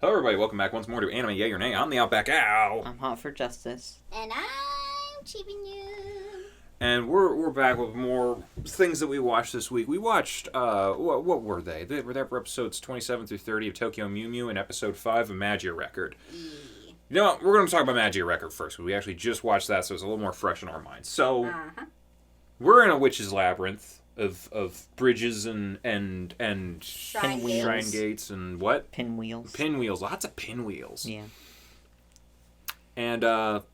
Hello everybody, welcome back once more to Anime Yay or Nay. I'm TheOutbackAl. I'm hot for justice. And I'm Cheaping You. And we're back with more things that we watched this week. We watched, what were they? They were there for episodes 27 through 30 of Tokyo Mew Mew and episode 5 of Magia Record. You know what? We're going to talk about Magia Record first. We actually just watched that, so it's a little more fresh in our minds. So, we're in a witch's labyrinth of bridges and shrine gates and what? Pinwheels. Pinwheels. Lots of pinwheels. Yeah. And, well,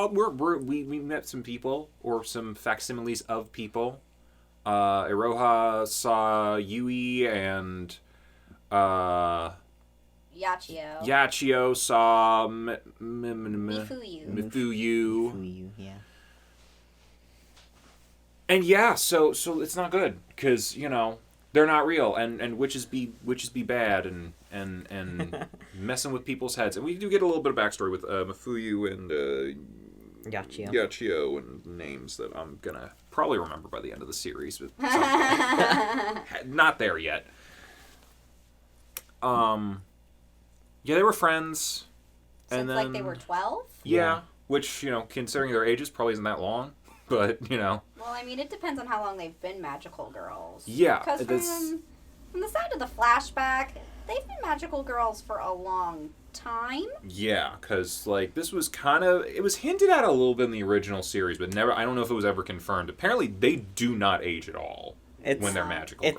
we met some people, or some facsimiles of people. Iroha saw Yui, and Yachio saw Mifuyu, yeah. And yeah, so it's not good, because, you know, they're not real, and witches be bad, and messing with people's heads. And we do get a little bit of backstory with Mifuyu and Yachio, and names that I'm gonna probably remember by the end of the series, but not there yet. Yeah, they were friends. Since, like, they were 12? Yeah, which, you know, considering their ages, probably isn't that long. But, you know. Well, I mean, it depends on how long they've been magical girls. Yeah. Because from the side of the flashback, they've been magical girls for a long time. Yeah, because, like, this was kind of... It was hinted at a little bit in the original series, but never... I don't know if it was ever confirmed. Apparently, they do not age at all when they're magical girls.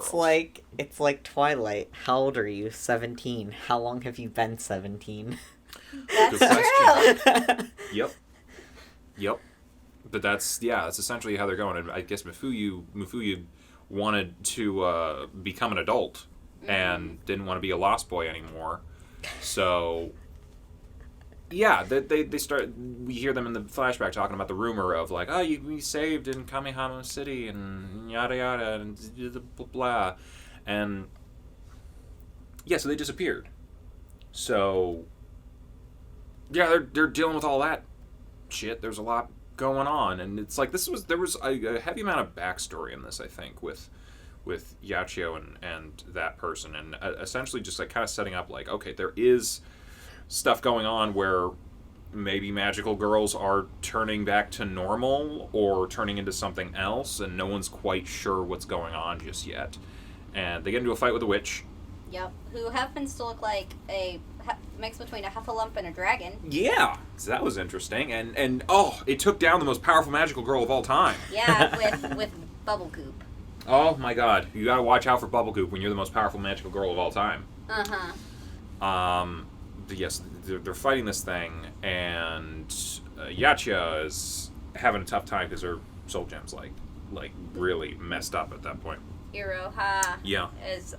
It's like Twilight. How old are you? 17. How long have you been 17? That's true. Yep. But that's essentially how they're going. And I guess Mifuyu wanted to become an adult and didn't want to be a lost boy anymore. So, yeah, they start. We hear them in the flashback talking about the rumor of, like, oh, you be saved in Kamihama City and yada yada and blah blah, and yeah, so they disappeared. So, yeah, they're dealing with all that shit. There's a lot going on, and it's like there was a heavy amount of backstory in this, I think, with Yachio and that person, and essentially just like kind of setting up, like, okay, there is stuff going on where maybe magical girls are turning back to normal or turning into something else, and no one's quite sure what's going on just yet. And they get into a fight with a witch. Yep, who happens to look like a mix between a Heffalump and a dragon. Yeah, so that was interesting, and it took down the most powerful magical girl of all time. Yeah, with Bubble Goop. Oh my God, you gotta watch out for Bubble Goop when you're the most powerful magical girl of all time. Yes, they're fighting this thing, and Yachia is having a tough time because her soul gem's like really messed up at that point. Iroha is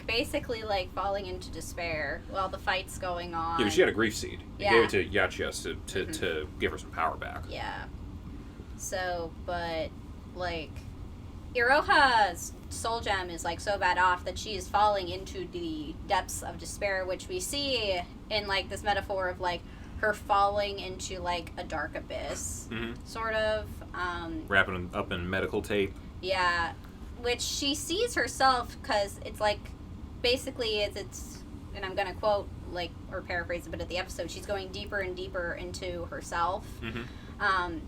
basically falling into despair while the fight's going on. Yeah, but she had a grief seed. You gave it to Yachia to give her some power back. Yeah. So, but Iroha's soul gem is so bad off that she is falling into the depths of despair, which we see in this metaphor of her falling into a dark abyss, sort of. Wrapping up in medical tape. Yeah. Which she sees herself, because it's basically it's, and I'm gonna quote or paraphrase a bit of the episode, she's going deeper and deeper into herself. And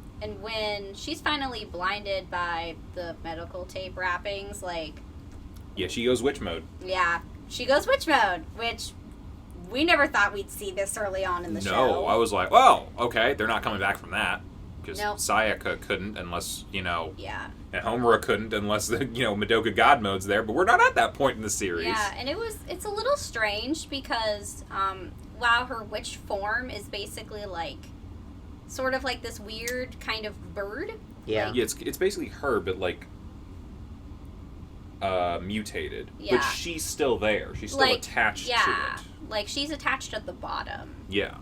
when she's finally blinded by the medical tape wrappings, yeah, she goes witch mode. Yeah, she goes witch mode, which we never thought we'd see this early on in the show. No, I was like, well, okay, they're not coming back from that. Because nope. Sayaka couldn't unless, Yeah. And Homura couldn't unless, Madoka God Mode's there. But we're not at that point in the series. Yeah, and it's a little strange because, while her witch form is basically, sort of this weird kind of bird. Yeah. Yeah, it's basically her, but, mutated. Yeah. But she's still there. She's still attached to it. Yeah, she's attached at the bottom. Yeah.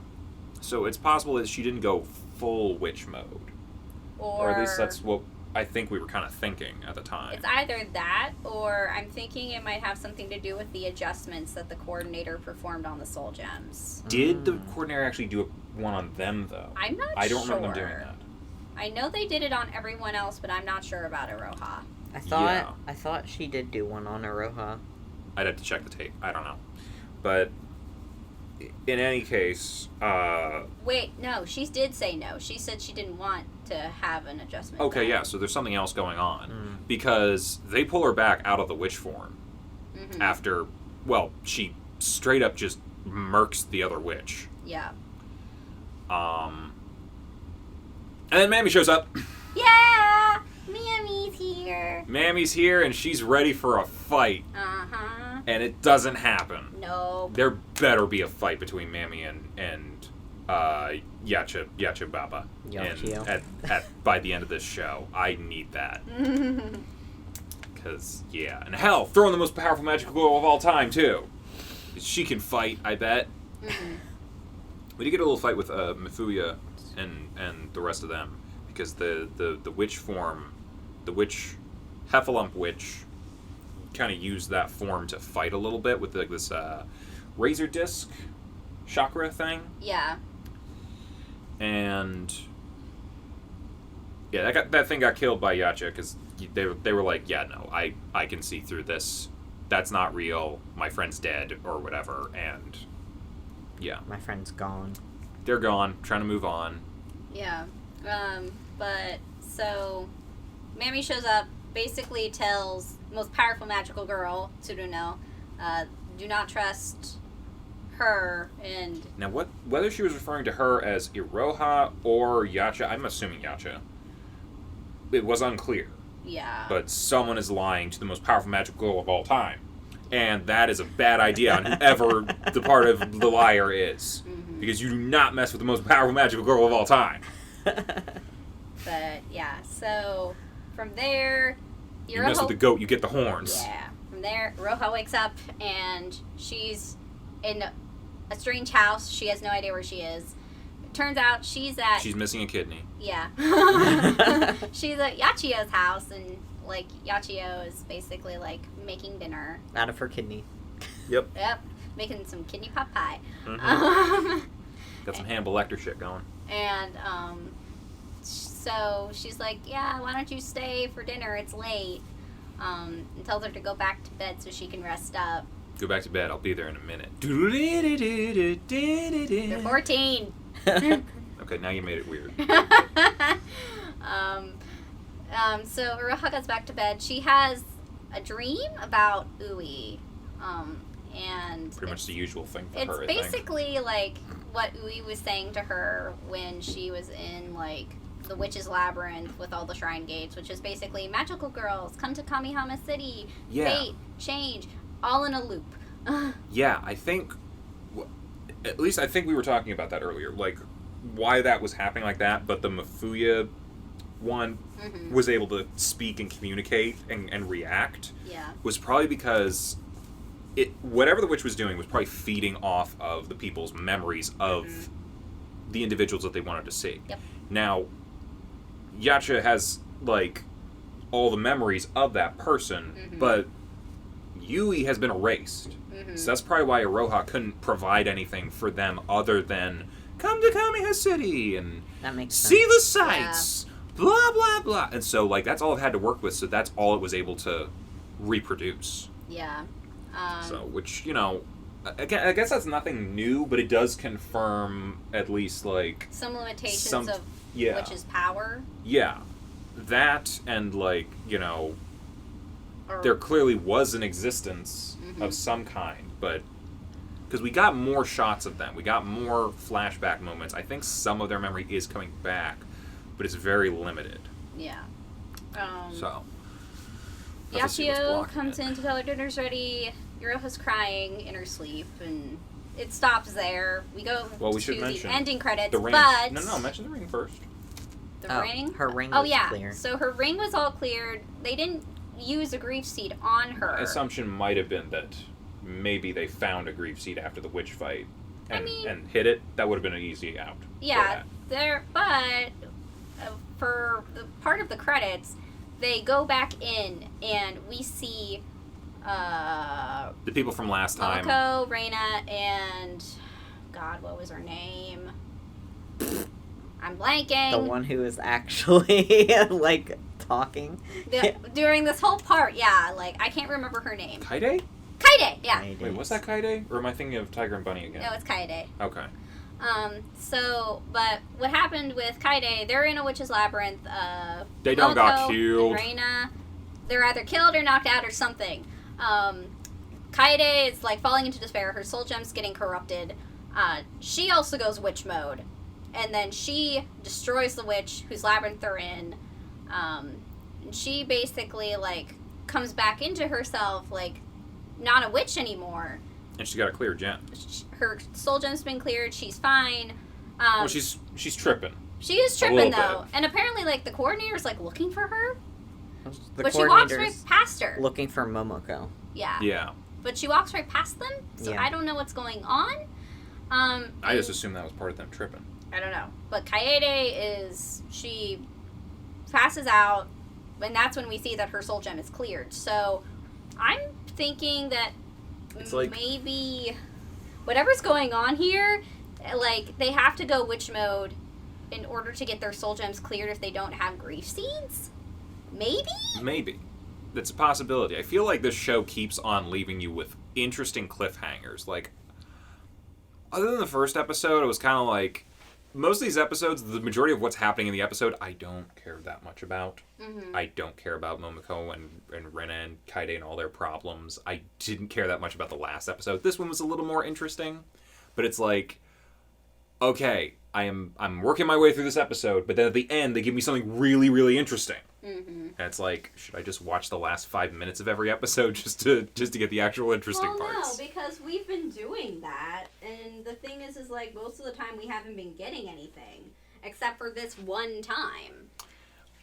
So it's possible that she didn't go full witch mode. Or at least that's what I think we were kind of thinking at the time. It's either that, or I'm thinking it might have something to do with the adjustments that the coordinator performed on the soul gems. Did the coordinator actually do one on them, though? I'm not sure. I don't remember them doing that. I know they did it on everyone else, but I'm not sure about Iroha. I thought she did do one on Iroha. I'd have to check the tape. I don't know. But in any case, Wait, no, she did say no. She said she didn't want to have an adjustment. okay, done. yeah, so there's something else going on. Because they pull her back out of the witch form after, well, she straight up just murks the other witch. Yeah. And then Mammy shows up. Yeah! Mammy's here. Mammy's here, and she's ready for a fight. Uh-huh. And it doesn't happen. Nope. There better be a fight between Mammy and Yacha Baba. Yachio. By the end of this show. I need that. Because, yeah. And hell, throw in the most powerful magical girl of all time, too. She can fight, I bet. We did get a little fight with Mifuya and the rest of them. Because the witch form, the witch, Heffalump witch, kind of used that form to fight a little bit with like this razor disc chakra thing. Yeah. And yeah, that thing got killed by Yacha because they were like, yeah, no, I can see through this. That's not real. My friend's dead or whatever. And yeah, My friend's gone. they're gone, trying to move on. Yeah. But so Mammy shows up, basically tells most powerful magical girl, Tsuruno, do not trust her, and Now, whether she was referring to her as Iroha or Yacha, I'm assuming Yacha. It was unclear. yeah. But someone is lying to the most powerful magical girl of all time. And that is a bad idea on whoever the part of the liar is. Because you do not mess with the most powerful magical girl of all time. But yeah, so from there, You mess with the goat, you get the horns. Yeah. From there, Roha wakes up and she's in a strange house. She has no idea where she is. It turns out she's missing a kidney. Yeah. She's at Yachio's house, and like Yachio is basically like making dinner. Out of her kidney. Yep. Yep. Making some kidney pot pie. Got some Hannibal Lecter shit going. And so she's like, yeah, why don't you stay for dinner? It's late. And tells her to go back to bed so she can rest up. Go back to bed. I'll be there in a minute. They're 14. Okay, now you made it weird. So Iroha gets back to bed. She has a dream about Ui. And Pretty much the usual thing for it's her, I think. basically like what Ui was saying to her when she was in like the Witch's Labyrinth with all the shrine gates, which is basically magical girls come to Kamihama City, fate, change, all in a loop. Yeah, I think, at least I think we were talking about that earlier, like why that was happening like that, but the Mifuya one was able to speak and communicate and react was probably because whatever the witch was doing was probably feeding off of the people's memories of the individuals that they wanted to see. Yep. Now, Yacha has, like, all the memories of that person, but Yui has been erased. So that's probably why Iroha couldn't provide anything for them other than come to Kamiha City and That makes sense. see the sights, blah, blah, blah. And so, like, that's all it had to work with, so that's all it was able to reproduce. Yeah. So, which, you know, again, I guess that's nothing new, but it does confirm at least, like... Some limitations of Witch's power. Yeah. That and, like, you know, there clearly was an existence of some kind, but... Because we got more shots of them. We got more flashback moments. I think some of their memory is coming back, but it's very limited. Yeah. So... Yachio comes in to tell her dinner's ready. Iroha's crying in her sleep, and it stops there. We go to the ending credits, the ring. but... No, mention the ring first. The ring? Her ring was clear. So her ring was all cleared. They didn't use a grief seed on her. My assumption might have been that maybe they found a grief seed after the witch fight and hit it. That would have been an easy out. Yeah, but for the part of the credits, they go back in and we see the people from last time. Momoko, Reina, and God, what was her name? I'm blanking. The one who is actually like talking during this whole part. Yeah, like I can't remember her name. Kaide? Kaide. Kaede, yeah. Kaede. Wait, was that Kaede? Or am I thinking of Tiger and Bunny again? No, it's Kaede. Okay. But what happened with Kaede, they're in a witch's labyrinth. They don't got Momoko killed. and Reina, they're either killed or knocked out or something. Kaede is, like, falling into despair. Her soul gem's getting corrupted. She also goes witch mode. And then she destroys the witch whose labyrinth they're in. And she basically, like, comes back into herself, like, not a witch anymore. And she's got a clear gem. Her soul gem's been cleared. She's fine. Well, she's tripping. She is A tripping, little though. bit. And apparently, like, the coordinator's, like, looking for her. The But she walks coordinator's right past her. looking for Momoko. Yeah. Yeah. But she walks right past them, so Yeah. I don't know what's going on. I just assumed that was part of them tripping. I don't know. But Kaede she passes out, and that's when we see that her soul gem is cleared. So I'm thinking that It's like- maybe whatever's going on here, like, they have to go witch mode in order to get their soul gems cleared if they don't have grief seeds? Maybe? Maybe. That's a possibility. I feel like this show keeps on leaving you with interesting cliffhangers. Like, other than the first episode, it was kind of like, most of these episodes, the majority of what's happening in the episode, I don't care that much about. Mm-hmm. I don't care about Momoko and Rena and Kaede and all their problems. I didn't care that much about the last episode. This one was a little more interesting, but it's like, okay, I'm working my way through this episode, but then at the end, they give me something really, really interesting. Mm-hmm. And it's like, should I just watch the last 5 minutes of every episode just to get the actual interesting parts? No, because we've been doing that, and the thing is like, most of the time we haven't been getting anything, except for this one time.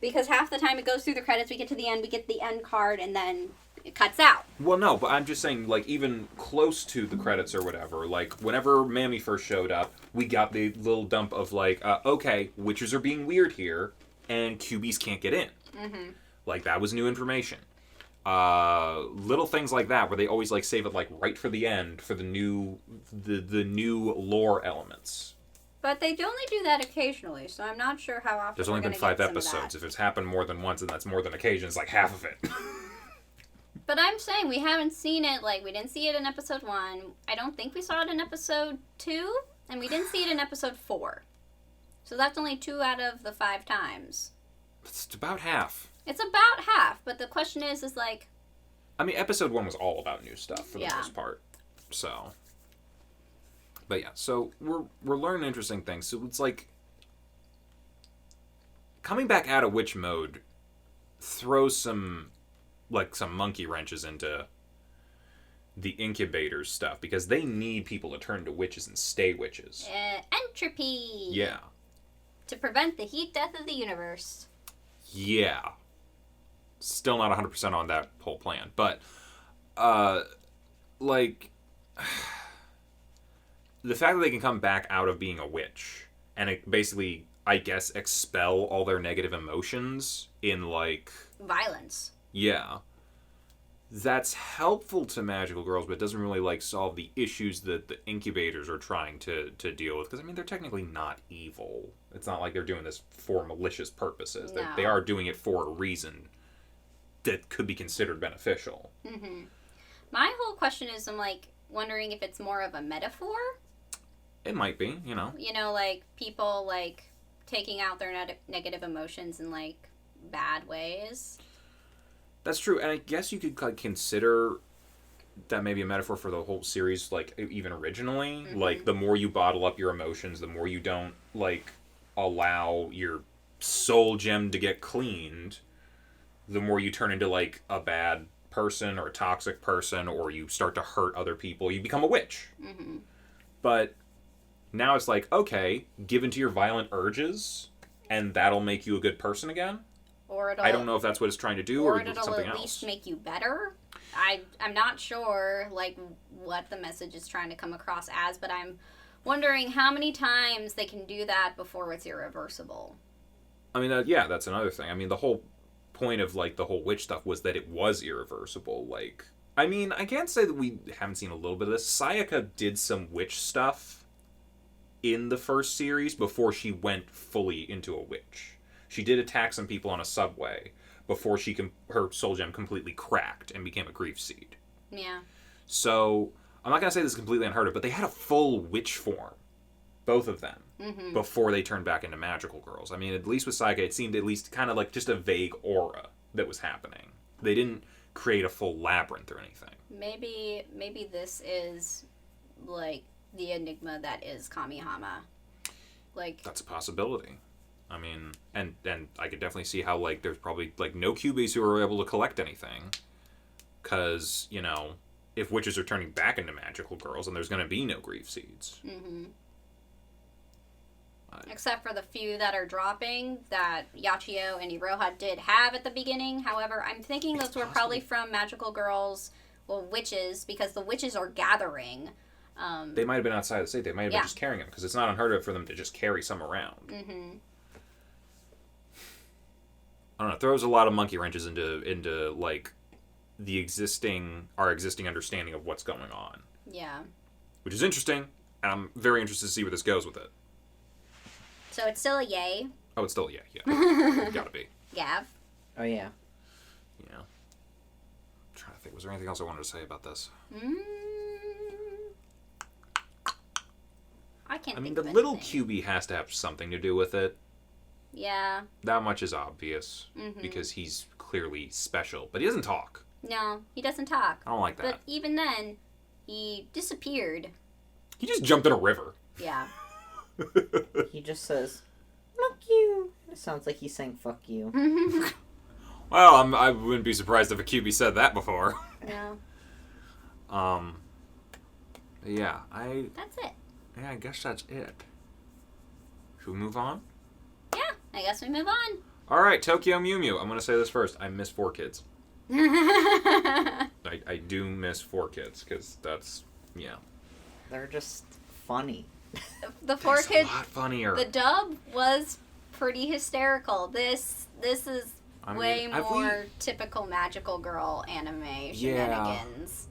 Because half the time it goes through the credits, we get to the end, we get the end card, and then it cuts out. Well, no, but I'm just saying, like, even close to the credits or whatever, like, whenever Mammy first showed up, we got the little dump of, like, okay, witches are being weird here, and QBs can't get in. Mm-hmm. Like, that was new information. Little things like that, where they always, like, save it, like, right for the end for the new lore elements. But they only do that occasionally, so I'm not sure how often. There's only been 5 episodes. If it's happened more than once, and that's more than occasion, it's like half of it. But I'm saying we haven't seen it, like, we didn't see it in episode 1. I don't think we saw it in episode 2, and we didn't see it in episode 4. So that's only 2 out of the 5 times. It's about half. It's about half, but the question is like... I mean, episode 1 was all about new stuff for the Yeah. most part. So... But yeah, so we're learning interesting things. So it's like... Coming back out of witch mode throws some monkey wrenches into the incubators stuff, because they need people to turn to witches and stay witches. Entropy! Yeah. To prevent the heat death of the universe. Yeah. Still not 100% on that whole plan. But, like... The fact that they can come back out of being a witch and it basically, I guess, expel all their negative emotions in, like... Violence. Yeah. That's helpful to magical girls, but it doesn't really, like, solve the issues that the incubators are trying to deal with. Because, I mean, they're technically not evil. It's not like they're doing this for malicious purposes. No. They are doing it for a reason that could be considered beneficial. Mm-hmm. My whole question is, I'm, like, wondering if it's more of a metaphor. It might be, you know. You know, like, people, like, taking out their negative emotions in, like, bad ways. That's true, and I guess you could, like, consider that maybe a metaphor for the whole series, like, even originally. Mm-hmm. Like, the more you bottle up your emotions, the more you don't, like, allow your soul gem to get cleaned, the more you turn into, like, a bad person or a toxic person, or you start to hurt other people. You become a witch. Mm-hmm. But now it's like, okay, give into your violent urges, and that'll make you a good person again? Or it'll... I don't know if that's what it's trying to do, or it'll something at else. least make you better. I'm not sure, like, what the message is trying to come across as, but I'm wondering how many times they can do that before it's irreversible. I mean, yeah, that's another thing. I mean, the whole point of, like, the whole witch stuff was that it was irreversible. Like, I mean, I can't say that we haven't seen a little bit of this. Sayaka did some witch stuff in the first series before she went fully into a witch. She did attack some people on a subway before her soul gem completely cracked and became a grief seed. Yeah. So, I'm not going to say this is completely unheard of, but they had a full witch form, both of them, before they turned back into magical girls. I mean, at least with Saika, it seemed at least kind of like just a vague aura that was happening. They didn't create a full labyrinth or anything. Maybe this is, like, the enigma that is Kamihama. Like, that's a possibility. I mean, and I could definitely see how, like, there's probably, like, no cubies who are able to collect anything. Because, you know, if witches are turning back into magical girls, then there's going to be no grief seeds. Mm-hmm. Except for the few that are dropping that Yachio and Iroha did have at the beginning. However, I'm thinking those were probably from magical girls, well, witches, because the witches are gathering. They might have been outside the state. They might have been just carrying them, because it's not unheard of for them to just carry some around. Mm-hmm. I don't know. It throws a lot of monkey wrenches into like our existing understanding of what's going on. Yeah. Which is interesting, and I'm very interested to see where this goes with it. So it's still a yay. Oh, it's still yeah. It gotta be. Gav. Oh yeah. Yeah. I'm trying to think. Was there anything else I wanted to say about this? I can't. I mean, think the of little anything. QB has to have something to do with it. Yeah. That much is obvious because he's clearly special, but he doesn't talk. No, he doesn't talk. I don't like that. But even then, he disappeared. He just jumped in a river. Yeah. He just says, "Fuck you." It sounds like he's saying "fuck you." Well, I wouldn't be surprised if a QB said that before. No. Yeah, That's it. Yeah, I guess that's it. Should we move on? Yeah, I guess we move on. All right, Tokyo Mew Mew. I'm going to say this first. I miss 4Kids. I do miss 4Kids because that's, yeah. They're just funny. The 4Kids. A lot funnier. The dub was pretty hysterical. This is way more typical magical girl anime shenanigans.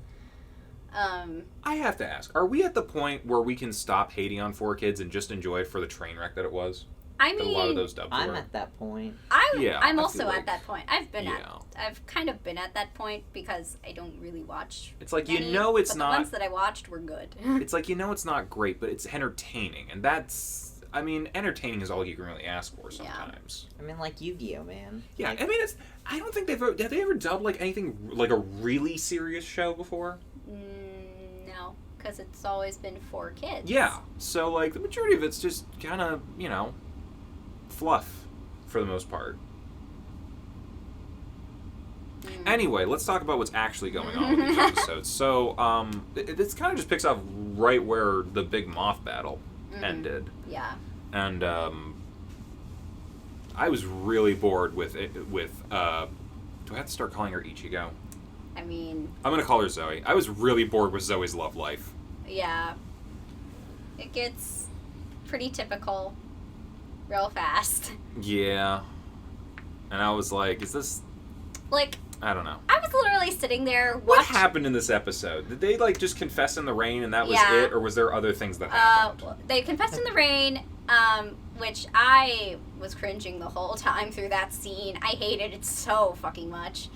I have to ask, are we at the point where we can stop hating on 4Kids and just enjoy it for the train wreck that it was? I mean, a lot of those dubs I'm were. at that point. I'm I also feel at like- that point. I've kind of been at that point because I don't really watch. It's like, many, you know it's but not... The ones that I watched were good. It's like, you know it's not great, but it's entertaining. And that's... I mean, entertaining is all you can really ask for sometimes. I mean, like Yu-Gi-Oh, man. Yeah, Like, I mean, I don't think have they ever dubbed, like, anything, like, a really serious show before? No, because it's always been for kids. Yeah, so, like, the majority of it's just kind of, you know, fluff, for the most part. Anyway, let's talk about what's actually going on with these episodes. So, this kind of just picks up right where the big moth battle ended. Yeah. And, I was really bored with do I have to start calling her Ichigo? I mean... I'm gonna call her Zoe. I was really bored with Zoe's love life. Yeah. It gets pretty typical real fast. Yeah. And I was like, is this... Like... I don't know. I was literally sitting there What happened in this episode? Did they, like, just confess in the rain and that was it? Or was there other things that happened? They confessed in the rain, which I was cringing the whole time through that scene. I hated it so fucking much.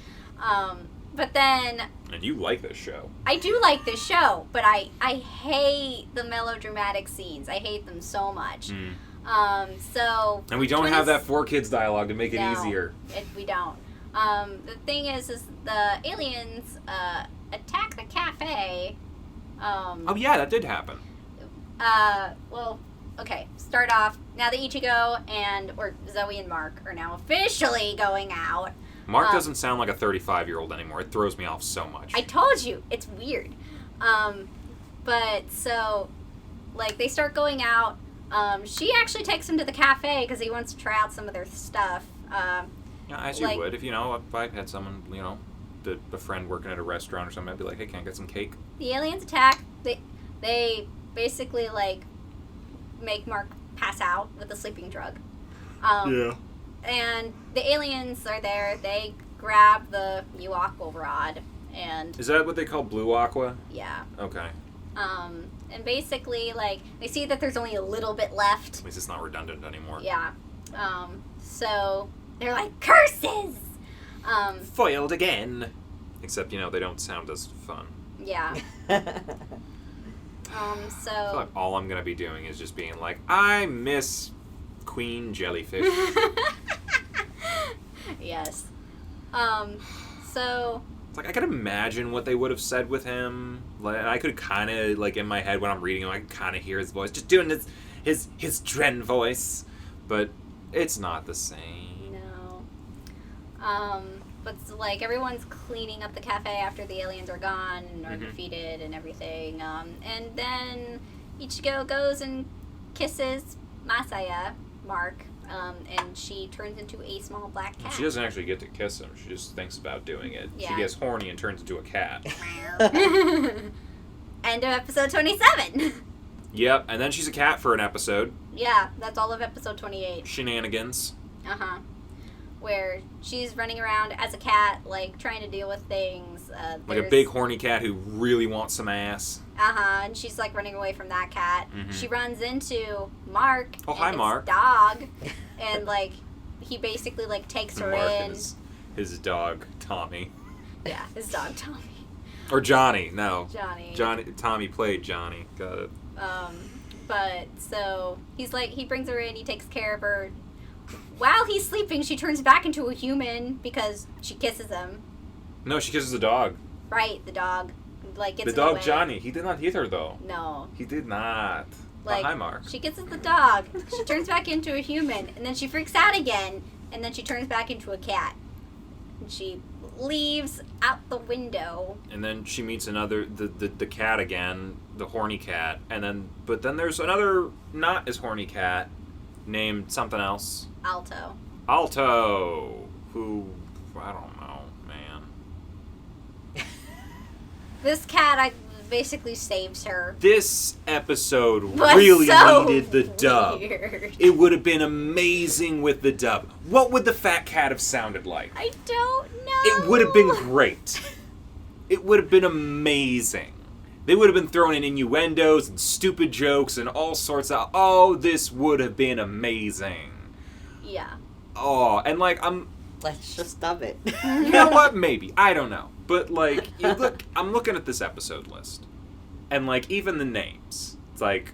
But then... And you like this show. I do like this show, but I hate the melodramatic scenes. I hate them so much. So... And we don't have that 4Kids dialogue to make it easier. We don't. The thing is the aliens attack the cafe. Oh yeah, that did happen. Well, okay. Start off. Now that Ichigo or Zoe and Mark are now officially going out. Mark doesn't sound like a 35-year-old anymore. It throws me off so much. I told you, it's weird. But so, like, they start going out. She actually takes him to the cafe because he wants to try out some of their stuff. Yeah, as you would. If, if I had someone, a friend working at a restaurant or something, I'd be like, hey, can I get some cake? The aliens attack. They basically, like, make Mark pass out with a sleeping drug. Yeah. And the aliens are there. They grab the Mew Aqua rod and... Is that what they call blue aqua? Yeah. Okay. And basically, like, they see that there's only a little bit left. At least it's not redundant anymore. Yeah. So... They're like, curses! Foiled again! Except, they don't sound as fun. Yeah. I feel So. like all I'm gonna be doing is just being like, I miss Queen Jellyfish. Yes. So. It's like I could imagine what they would have said with him. Like, I could kind of like in my head when I'm reading him, I can kind of hear his voice, just doing his Dren voice, but it's not the same. No. But like everyone's cleaning up the cafe after the aliens are gone and are defeated and everything. And then Ichigo goes and kisses Masaya, Mark, and she turns into a small black cat. She doesn't actually get to kiss him. She just thinks about doing it. Yeah. She gets horny and turns into a cat. End of episode 27. Yep, and then she's a cat for an episode. Yeah, that's all of episode 28. Shenanigans. Uh-huh. Where she's running around as a cat, like, trying to deal with things. Like a big horny cat who really wants some ass. Uh-huh, and she's, like, running away from that cat. Mhm. She runs into Mark. Oh, hi, his Mark. Dog. And, like, he basically, like, takes her Mark in. and his dog, Tommy. Yeah, his dog, Tommy. Or Johnny, no. Johnny. Tommy played Johnny. Got it. But, so, he's, like, he brings her in, he takes care of her. While he's sleeping, she turns back into a human because she kisses him. No, she kisses the dog. Right, the dog. Like, gets The in the dog, way. Johnny. He did not hit her, though. No. He did not. Like, oh, hi, Mark. she kisses the dog, she turns back into a human, and then she freaks out again, and then she turns back into a cat. And she leaves out the window. And then she meets the cat again, the horny cat. But then there's another not as horny cat named something else. Alto. Alto, who, I don't know, man. This cat basically saves her. This episode But really so needed the dub. weird. It would have been amazing with the dub. What would the fat cat have sounded like? I don't know. It would have been great. It would have been amazing. They would have been throwing in innuendos and stupid jokes and all sorts of... Oh, this would have been amazing. Yeah. Oh, and like, Let's just dub it. you know what? Maybe. I don't know. But like, I'm looking at this episode list. And like, even the names. It's like,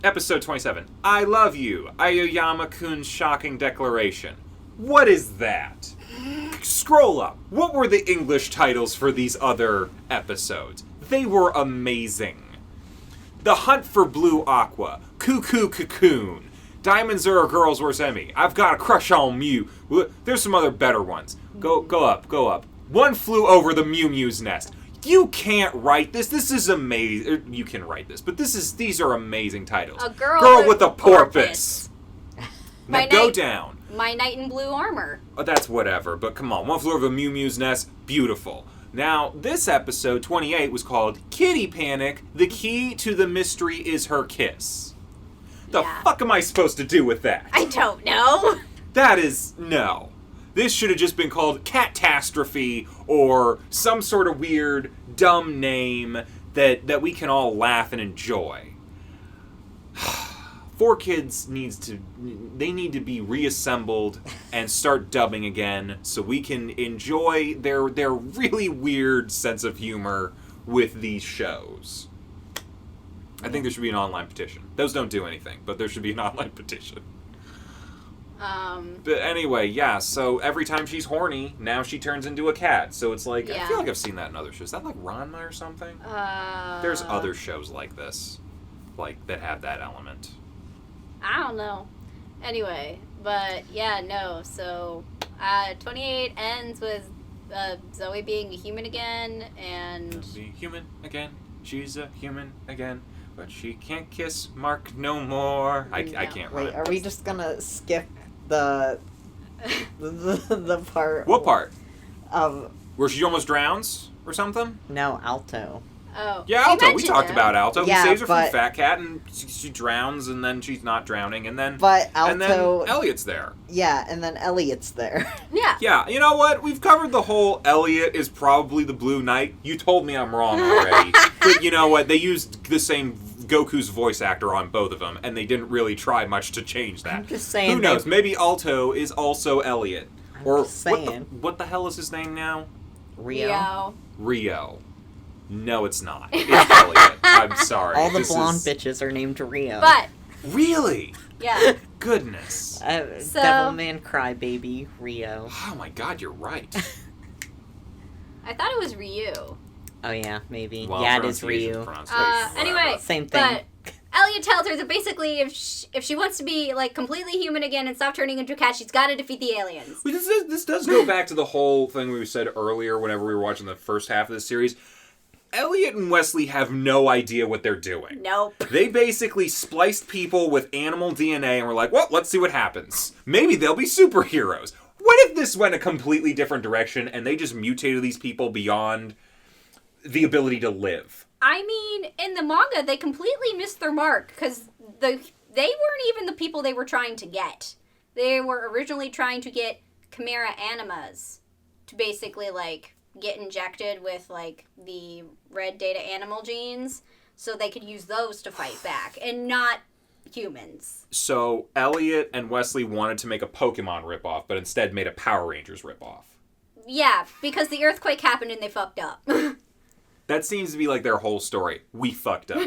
episode 27. I love you. Aoyama-kun's shocking declaration. What is that? Scroll up. What were the English titles for these other episodes? They were amazing. The Hunt for Blue Aqua. Cuckoo Cocoon. Diamonds Are a Girl's Worst Enemy. I've Got a Crush on Mew. There's some other better ones. Go up. One Flew Over the Mew Mew's Nest. You can't write this. This is amazing. You can write this, but these are amazing titles. A Girl with a Porpoise. Now go down. My Knight in Blue Armor. Oh, that's whatever, but come on. One Flew Over the Mew Mew's Nest. Beautiful. Now, this episode, 28, was called Kitty Panic. The Key to the Mystery is Her Kiss. The fuck am I supposed to do with that? I don't know. That is... no. This should have just been called Catastrophe or some sort of weird, dumb name that we can all laugh and enjoy. 4Kids need to be reassembled and start dubbing again so we can enjoy their really weird sense of humor with these shows. I think there should be an online petition. Those don't do anything, but there should be an online petition. But anyway, yeah, so every time she's horny, now she turns into a cat. So it's like, I feel like I've seen that in other shows. Is that like Ranma or something? There's other shows like this, like, that have that element. I don't know. Anyway, but yeah, no. So 28 ends with Zoe being a human again, and Be human again. She's a human again, but she can't kiss Mark no more. I can't Wait, run. are we just gonna skip the part? What part? Of Where she almost drowns or something? no, Alto. oh Yeah, Alto. We mentioned talked him. about Alto. Yeah, He saves her from but- Fat Cat, and she drowns, and then she's not drowning, and then But and then Alto, Elliot's there. yeah, and then Elliot's there. Yeah. Yeah, you know what? We've covered the whole Elliot is probably the Blue Knight. You told me I'm wrong already. But you know what? They used the same Goku's voice actor on both of them, and they didn't really try much to change that. I'm just saying. Who knows? Maybe Alto is also Elliot. I'm Or just saying. what the hell is his name now? Rio. Rio. No, it's not. It's Elliot. I'm sorry. All the blonde bitches are named Rio. But Really? yeah. Goodness. Devilman Crybaby Rio. Oh my god, you're right. I thought it was Ryu. Oh yeah, maybe. Well, yeah, it is pronunciation, Ryu. pronunciation, Anyway, whatever. Same thing. But Elliot tells her that basically if she wants to be like completely human again and stop turning into a cat, she's got to defeat the aliens. Well, this does go back to the whole thing we said earlier whenever we were watching the first half of the series. Elliot and Wesley have no idea what they're doing. Nope. They basically spliced people with animal DNA and were like, well, let's see what happens. Maybe they'll be superheroes. What if this went a completely different direction and they just mutated these people beyond the ability to live? I mean, in the manga, they completely missed their mark because they weren't even the people they were trying to get. They were originally trying to get Chimera Animas to basically, like, get injected with, like, the red data animal genes so they could use those to fight back and not humans. So Elliot and Wesley wanted to make a Pokemon ripoff, but instead made a Power Rangers ripoff. Yeah, because the earthquake happened and they fucked up. That seems to be like their whole story. We fucked up.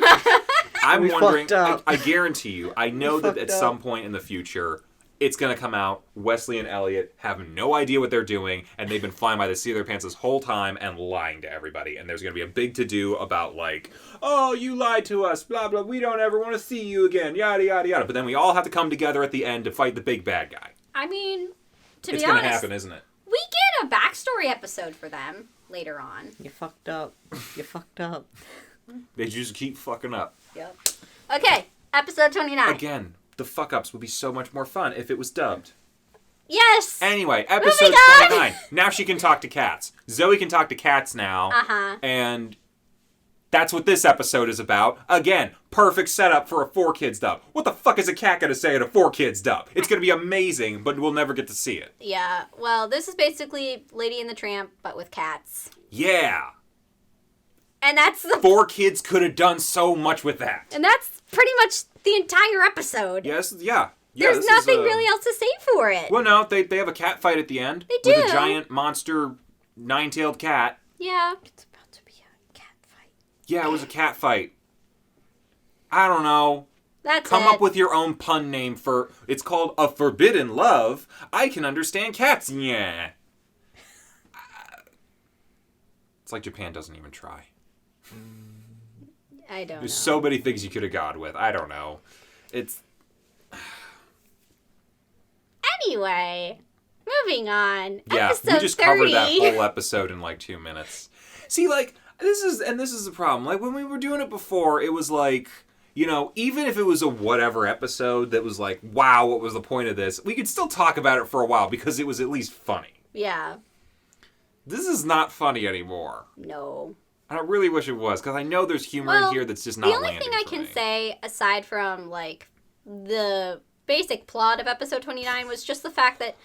I'm We wondering, fucked up. I guarantee you, I know We that fucked at up. some point in the future, it's going to come out, Wesley and Elliot have no idea what they're doing, and they've been flying by the seat of their pants this whole time and lying to everybody. And there's going to be a big to-do about, like, oh, you lied to us, blah, blah, we don't ever want to see you again, yada, yada, yada. But then we all have to come together at the end to fight the big bad guy. I mean, to It's be going honest, to happen, isn't it? we get a backstory episode for them later on. You fucked up. You fucked up. They just keep fucking up. Yep. Okay, episode 29. Again, the fuck-ups would be so much more fun if it was dubbed. Yes! Anyway, episode Moving on! 29. Now she can talk to cats. Zoe can talk to cats now. Uh-huh. And that's what this episode is about. Again, perfect setup for a 4Kids dub. What the fuck is a cat gonna say in a 4Kids dub? It's gonna be amazing, but we'll never get to see it. Yeah, well, this is basically Lady and the Tramp, but with cats. Yeah. And that's the 4Kids could have done so much with that. and that's pretty much the entire episode. Yes, yeah. There's this nothing is, really else to say for it. Well, no, they have a cat fight at the end. They With do. a giant monster nine-tailed cat. Yeah. It's about to be a cat fight. Yeah, it was a cat fight. I don't know. That's Come it. up with your own pun name for... It's called A Forbidden Love. I can understand cats. Yeah. It's like Japan doesn't even try. I don't know. There's so many things you could have gone with. I don't know. It's... Anyway, moving on. Yeah, episode we just 30. covered that whole episode in like 2 minutes. See, like, this is the problem. Like, when we were doing it before, it was like... You know, even if it was a whatever episode that was like, wow, what was the point of this? We could still talk about it for a while because it was at least funny. Yeah. This is not funny anymore. No. I really wish it was, because I know there's humor in here that's just not the only landing thing I for can me. say, aside from, like, the basic plot of episode 29, was just the fact that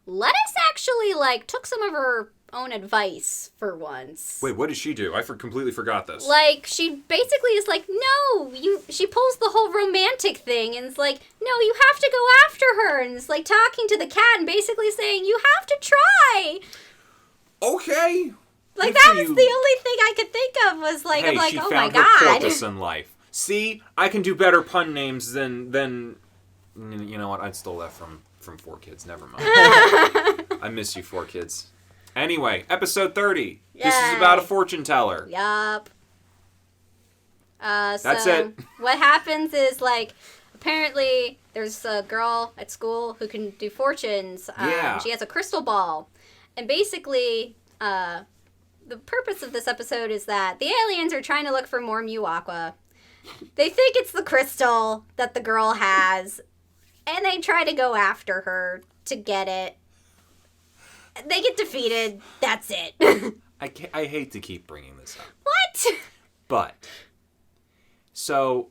Lettuce actually, like, took some of her own advice for once. Wait, what did she do? I completely forgot this. Like, she basically is like, no, she pulls the whole romantic thing, and it's like, no, you have to go after her, and it's like talking to the cat and basically saying, you have to try. Okay. Like, Good that for was you. the only thing I could think of was like, Hey, I'm like, she oh found my her god. purpose in life. See, I can do better pun names than you know what? I stole that from 4Kids. Never mind. I miss you, 4Kids. Anyway, episode 30. This is about a Yay. fortune teller. Yup. That's So it. what happens is, like, apparently there's a girl at school who can do fortunes. Yeah. She has a crystal ball. And basically, the purpose of this episode is that the aliens are trying to look for more Mew Aqua. They think it's the crystal that the girl has, and they try to go after her to get it. They get defeated. That's it. I hate to keep bringing this up. What? But, so,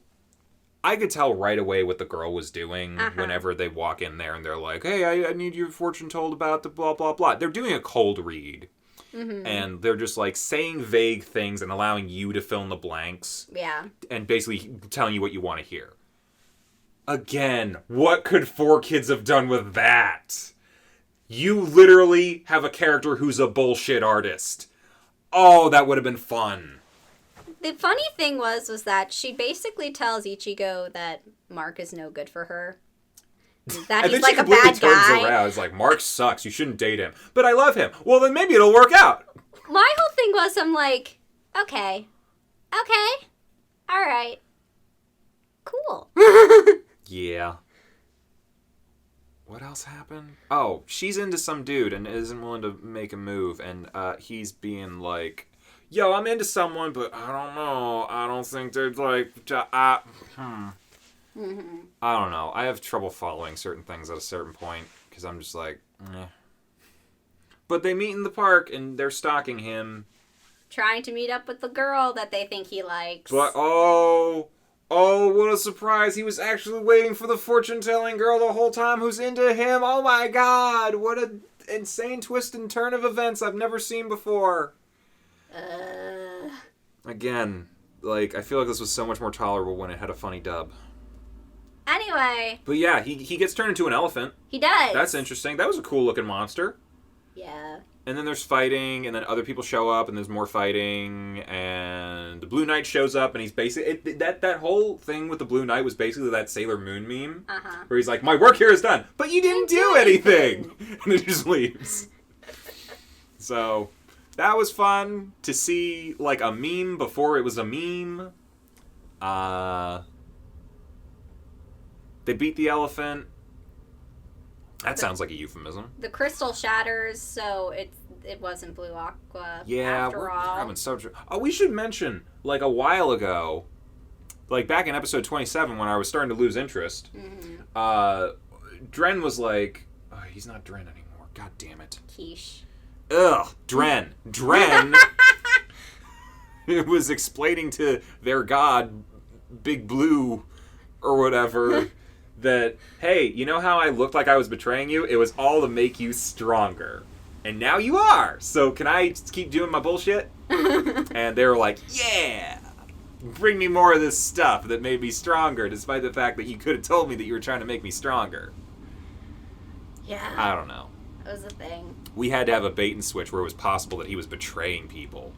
I could tell right away what the girl was doing whenever they walk in there and they're like, hey, I need your fortune told about the blah, blah, blah. They're doing a cold read. Mm-hmm. And they're just, like, saying vague things and allowing you to fill in the blanks. Yeah. And basically telling you what you want to hear. Again, what could 4Kids have done with that? You literally have a character who's a bullshit artist. Oh, that would have been fun. The funny thing was that she basically tells Ichigo that Mark is no good for her. That And he's then she like a completely bad turns guy. around. It's like, Mark sucks. You shouldn't date him. But I love him. Well, then maybe it'll work out. My whole thing was, I'm like, okay, all right, cool. Yeah. What else happened? Oh, she's into some dude and isn't willing to make a move. And he's being like, yo, I'm into someone, but I don't know. I don't think they're like... Mm-hmm. I don't know. I have trouble following certain things at a certain point because I'm just like, eh. But they meet in the park and they're stalking him. Trying to meet up with the girl that they think he likes. But, oh, what a surprise. He was actually waiting for the fortune-telling girl the whole time who's into him. Oh my god. What an insane twist and turn of events I've never seen before. Again, like, I feel like this was so much more tolerable when it had a funny dub. Anyway. But yeah, he gets turned into an elephant. He does. That's interesting. That was a cool-looking monster. Yeah. And then there's fighting, and then other people show up, and there's more fighting, and the Blue Knight shows up, and he's basically... That whole thing with the Blue Knight was basically that Sailor Moon meme, where he's like, my work here is done, but you didn't do anything! And then just leaves. So, that was fun to see, like, a meme before it was a meme. They beat the elephant. That sounds like a euphemism. The crystal shatters, so it wasn't Blue Aqua after all. Having we should mention, like, a while ago, like, back in episode 27 when I was starting to lose interest, Dren was like, oh, he's not Dren anymore. God damn it. Quiche. Ugh, Dren. It was explaining to their god, Big Blue, or whatever... that, hey, you know how I looked like I was betraying you? It was all to make you stronger. And now you are! So can I just keep doing my bullshit? And they were like, yeah! Bring me more of this stuff that made me stronger, despite the fact that you could have told me that you were trying to make me stronger. Yeah. I don't know. That was a thing. We had to have a bait and switch where it was possible that he was betraying people.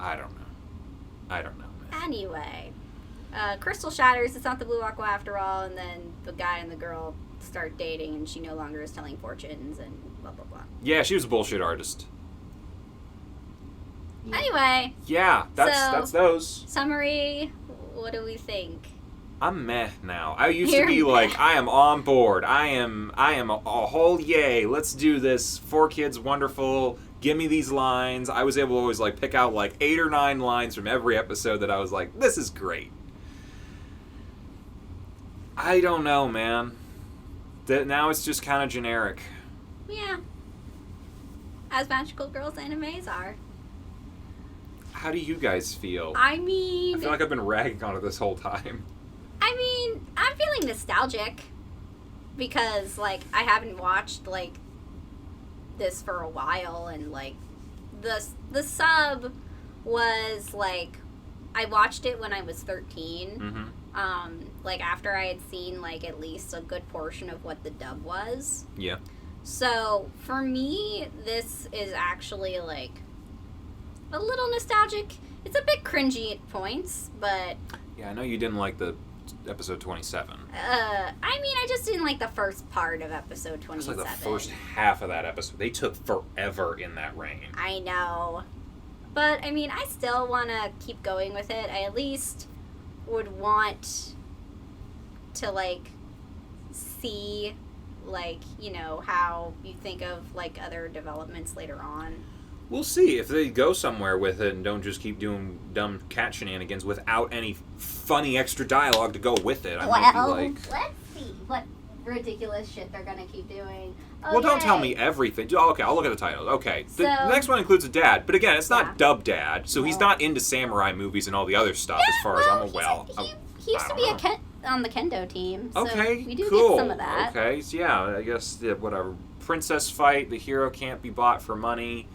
I don't know, man. Anyway. Crystal shatters, it's not the Blue Aqua after all, and then the guy and the girl start dating, and she no longer is telling fortunes, and blah, blah, blah. Yeah, she was a bullshit artist. Anyway. Yeah, that's those. Summary, what do we think? I'm meh now. I used to be like, I am on board. I am a whole yay. Let's do this. 4Kids, wonderful. Give me these lines. I was able to always like pick out like 8 or 9 lines from every episode that I was like, this is great. I don't know, man. Now it's just kind of generic. Yeah. As magical girls animes are. How do you guys feel? I mean... I feel like I've been ragging on it this whole time. I mean, I'm feeling nostalgic. Because, like, I haven't watched, like, this for a while. And, like, the sub was, like... I watched it when I was 13. Mm-hmm. Like, after I had seen, like, at least a good portion of what the dub was. Yeah. So, for me, this is actually, like, a little nostalgic. It's a bit cringy at points, but... Yeah, I know you didn't like the episode 27. I mean, I just didn't like the first part of episode 27. It's like the first half of that episode. They took forever in that rain. I know. But, I mean, I still want to keep going with it. I at least would want to, like, see, like, you know, how you think of, like, other developments later on. We'll see if they go somewhere with it and don't just keep doing dumb cat shenanigans without any funny extra dialogue to go with it. I might be like... let's see what ridiculous shit they're gonna keep doing. Oh, well, don't tell me everything. Okay, I'll look at the titles. Okay, the So- next one includes a dad, but again, it's not Yeah. Dub Dad, so he's No. not into samurai movies and all the other stuff as far as I'm aware. He used to be on the kendo team, so Okay, we do cool. get some of that. Okay, so yeah, I guess whatever. Princess fight. The hero can't be bought for money.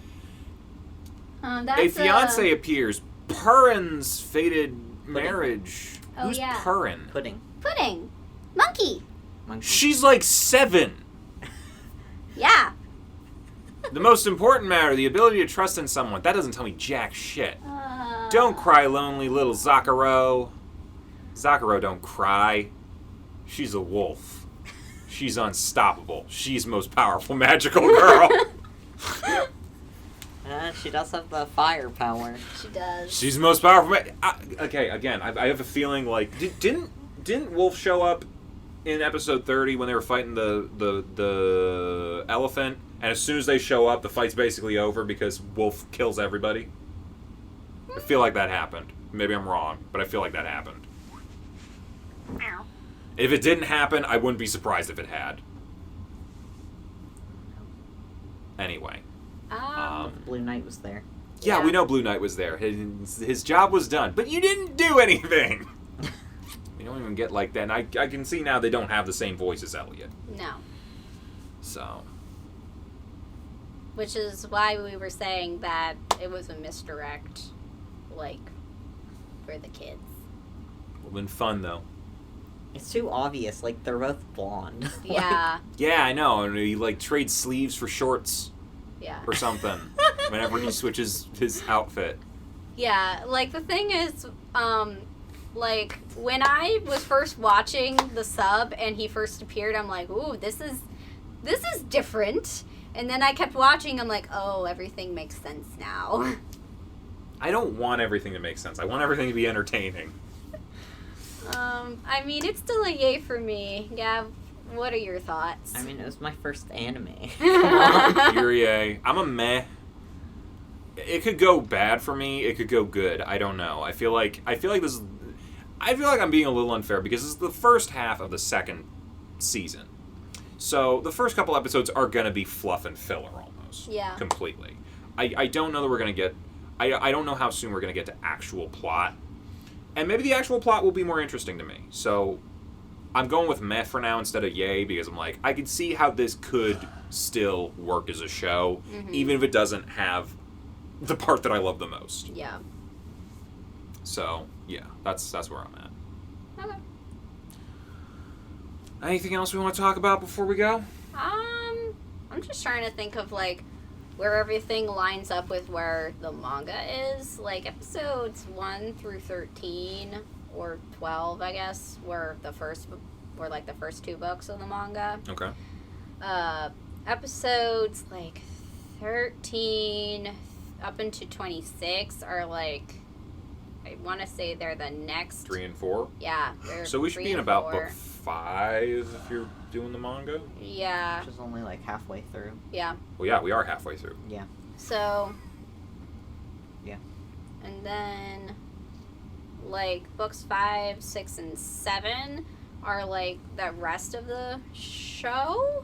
That's, A fiance appears. Purin's fated marriage. Oh, Who's yeah. Purin? Pudding. Pudding. Monkey. Monkey. She's like 7. Yeah. The most important matter, the ability to trust in someone. That doesn't tell me jack shit. Don't cry, lonely little Zakuro. Zakuro don't cry. She's a wolf. She's unstoppable. She's most powerful magical girl. She does have the firepower. She does. She's the most powerful. Okay, again, I have a feeling like didn't Wolf show up in episode 30 when they were fighting the elephant, and as soon as they show up, the fight's basically over because Wolf kills everybody. I feel like that happened. Maybe I'm wrong, but I feel like that happened. If it didn't happen, I wouldn't be surprised if it had. Anyway. Blue Knight was there. Yeah, we know Blue Knight was there. His job was done, but you didn't do anything. You don't even get like that. And I can see now they don't have the same voice as Elliot. No. So. Which is why we were saying that it was a misdirect, like, for the kids. Would have been fun, though. It's too obvious. Like, they're both blonde. Yeah. Yeah, I know. And he, like, trades sleeves for shorts. Yeah. Or something. Whenever he switches his outfit. Yeah, like, the thing is, like, when I was first watching the sub and he first appeared, I'm like, ooh, this is different. And then I kept watching, I'm like, oh, everything makes sense now. I don't want everything to make sense. I want everything to be entertaining. I mean, it's still a yay for me. Yeah, what are your thoughts? I mean, it was my first anime. You're yay. I'm a meh. It could go bad for me. It could go good. I don't know. I feel like I'm being a little unfair because this is the first half of the second season. So the first couple episodes are going to be fluff and filler almost. Yeah. Completely. I don't know that we're going to get... I don't know how soon we're going to get to actual plot. And maybe the actual plot will be more interesting to me. So I'm going with meh for now instead of yay because I'm like, I can see how this could still work as a show, even if it doesn't have the part that I love the most. Yeah. So, yeah, that's where I'm at. Okay. Anything else we want to talk about before we go? I'm just trying to think of, like, where everything lines up with where the manga is. Like, episodes 1 through 13, or 12, I guess, were the first two books of the manga. Okay. Episodes, like, 13 up into 26 are, like, I want to say they're the next... 3 and 4? Yeah. So we should be in about book 5 if you're doing the manga? Yeah. Which is only like halfway through. Yeah. Well, yeah, we are halfway through. Yeah. So... Yeah. And then, like, books 5, 6, and 7 are, like, the rest of the show.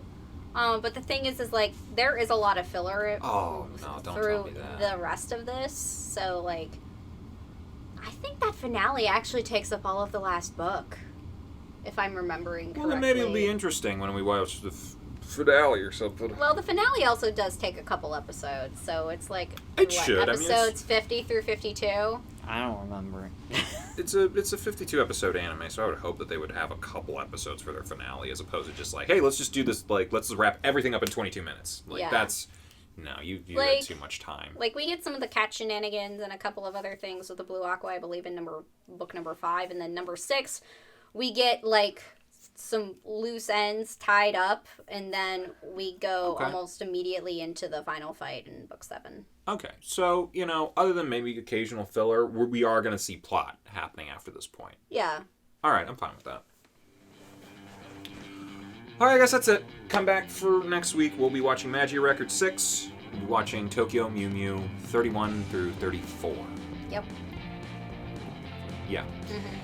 But the thing is, like, there is a lot of filler don't through tell me that. the rest of this. So, like, I think that finale actually takes up all of the last book, if I'm remembering correctly. Well, then maybe it'll be interesting when we watch the finale or something. Well, the finale also does take a couple episodes, so it's like It should. episodes 50 through 52. I don't remember. It's a 52 episode anime, so I would hope that they would have a couple episodes for their finale as opposed to just like, hey, let's just do this, like, let's wrap everything up in 22 minutes. Like, Yeah. that's... No, you Like- had too much time. Like, we get some of the cat shenanigans and a couple of other things with the Blue Aqua, I believe, in book number 5. And then number 6, we get, like, some loose ends tied up, and then we go Okay. almost immediately into the final fight in book 7. Okay, so, other than maybe occasional filler, we are going to see plot happening after this point. Yeah. All right, I'm fine with that. All right, I guess that's it. Come back for next week. We'll be watching Magia Record 6. We'll be watching Tokyo Mew Mew 31 through 34. Yep. Yeah. Mm-hmm.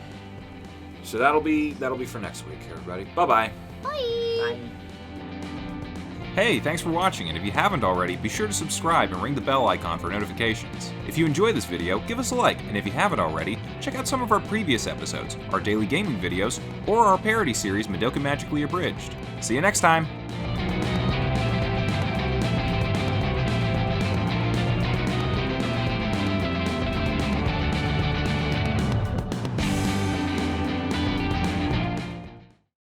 So that'll be for next week, everybody. Bye-bye. Bye! Bye. Hey, thanks for watching, and if you haven't already, be sure to subscribe and ring the bell icon for notifications. If you enjoyed this video, give us a like, and if you haven't already, check out some of our previous episodes, our daily gaming videos, or our parody series Madoka Magically Abridged. See you next time!